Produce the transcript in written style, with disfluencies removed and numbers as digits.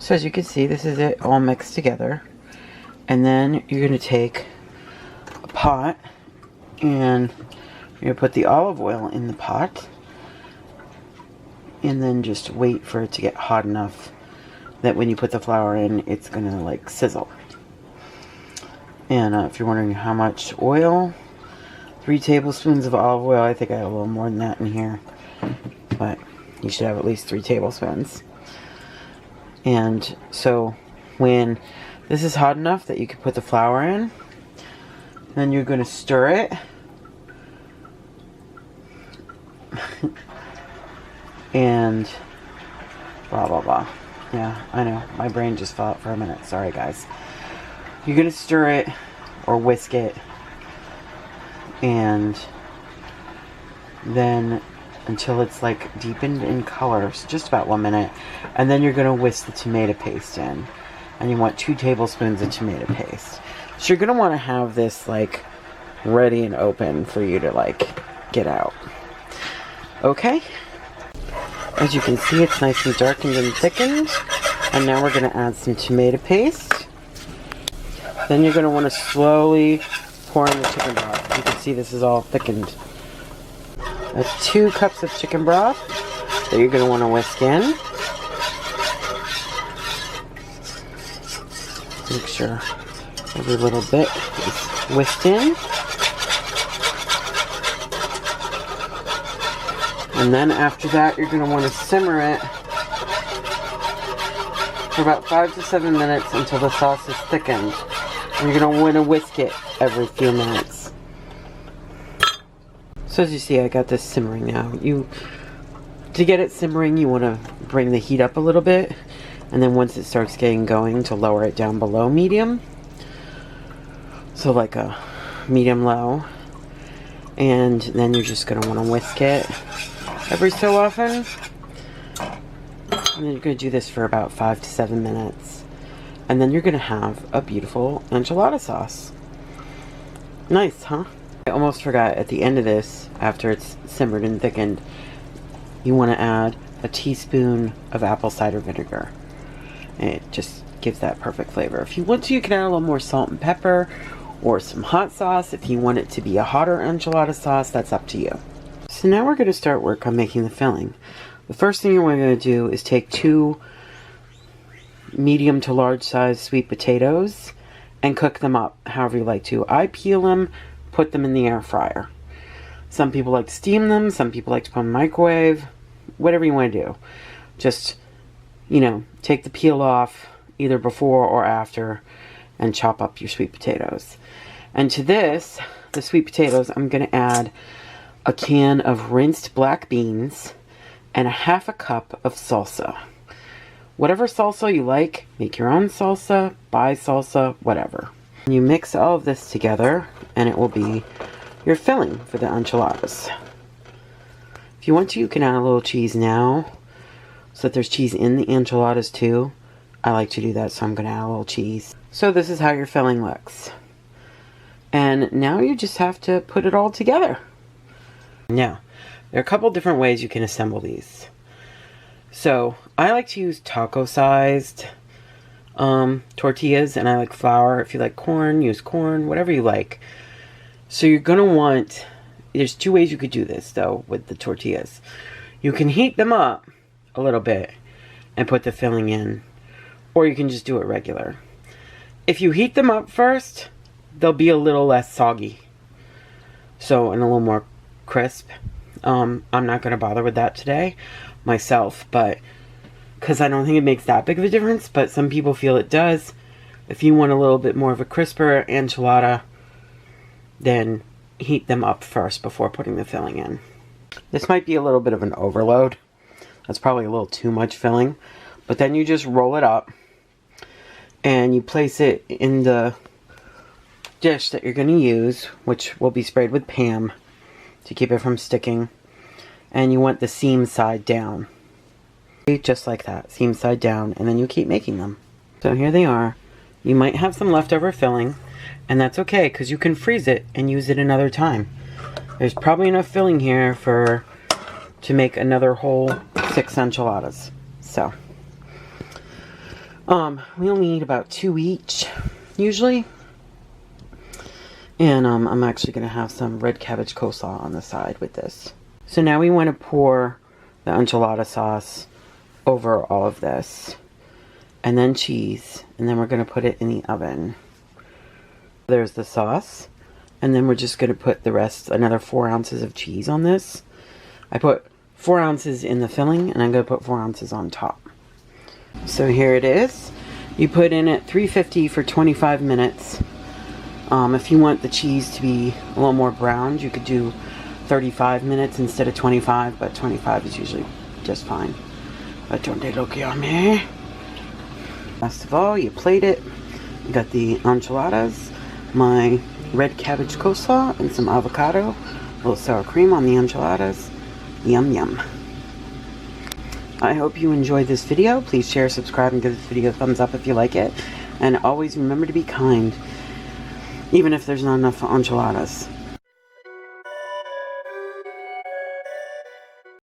So as you can see, this is it all mixed together. And then you're going to take a pot and you're going to put the olive oil in the pot. And then just wait for it to get hot enough that when you put the flour in, it's going to like sizzle. And if you're wondering how much oil, 3 tablespoons of olive oil. I think I have a little more than that in here. But you should have at least 3 tablespoons. And so when this is hot enough that you can put the flour in, then you're going to stir it. And blah, blah, blah. Yeah, I know. My brain just fell out for a minute. Sorry, guys. You're going to stir it or whisk it. And then until it's like deepened in color. So just about 1 minute. And then you're going to whisk the tomato paste in. And you want 2 tablespoons of tomato paste. So you're going to want to have this like ready and open for you to like get out. Okay? As you can see, it's nice and darkened and thickened. And now we're going to add some tomato paste. Then you're going to want to slowly pour in the chicken broth. You can see this is all thickened. That's 2 cups of chicken broth that you're going to want to whisk in. Make sure every little bit is whisked in. And then after that, you're going to want to simmer it for about 5 to 7 minutes until the sauce is thickened. And you're going to want to whisk it every few minutes. So as you see, I got this simmering now. To get it simmering, you want to bring the heat up a little bit. And then once it starts getting going, to lower it down below medium. So like a medium-low. And then you're just going to want to whisk it every so often. And then you're going to do this for about 5 to 7 minutes. And then you're going to have a beautiful enchilada sauce. Nice, huh? I almost forgot, at the end of this, after it's simmered and thickened, you want to add a teaspoon of apple cider vinegar. And it just gives that perfect flavor. If you want to, you can add a little more salt and pepper or some hot sauce. If you want it to be a hotter enchilada sauce, that's up to you. So now we're going to start work on making the filling. The first thing we're going to do is take 2 medium to large size sweet potatoes and cook them up however you like to. I peel them, put them in the air fryer. Some people like to steam them, some people like to put them in the microwave, whatever you want to do. Just, you know, take the peel off either before or after and chop up your sweet potatoes. And to this, the sweet potatoes, I'm going to add a can of rinsed black beans and a 1/2 cup of salsa. Whatever salsa you like, make your own salsa, buy salsa, whatever. You mix all of this together and it will be your filling for the enchiladas. If you want to, you can add a little cheese now so that there's cheese in the enchiladas too. I like to do that, so I'm going to add a little cheese. So this is how your filling looks. And now you just have to put it all together. Now, there are a couple different ways you can assemble these. So, I like to use taco-sized tortillas, and I like flour. If you like corn, use corn, whatever you like. So you're going to want, there's 2 ways you could do this, though, with the tortillas. You can heat them up a little bit and put the filling in, or you can just do it regular. If you heat them up first, they'll be a little less soggy. So, and a little more crisp. I'm not going to bother with that today myself, but because I don't think it makes that big of a difference, but some people feel it does. If you want a little bit more of a crisper enchilada, then heat them up first before putting the filling in. This might be a little bit of an overload. That's probably a little too much filling, but then you just roll it up and you place it in the dish that you're going to use, which will be sprayed with Pam to keep it from sticking. And you want the seam side down. Just like that, seam side down, and then you keep making them. So here they are. You might have some leftover filling, and that's okay, because you can freeze it and use it another time. There's probably enough filling here to make another whole 6 enchiladas. So, We only eat about 2 each, usually. And I'm actually going to have some red cabbage coleslaw on the side with this. So now we want to pour the enchilada sauce over all of this. And then cheese. And then we're going to put it in the oven. There's the sauce. And then we're just going to put the rest, another 4 ounces of cheese on this. I put 4 ounces in the filling, and I'm going to put 4 ounces on top. So here it is. You put in at 350 for 25 minutes. If you want the cheese to be a little more browned, you could do 35 minutes instead of 25, but 25 is usually just fine. Donde lo llame. Last of all, you plate it. You got the enchiladas, my red cabbage coleslaw, and some avocado, a little sour cream on the enchiladas. Yum yum. I hope you enjoyed this video. Please share, subscribe, and give this video a thumbs up if you like it. And always remember to be kind, even if there's not enough enchiladas.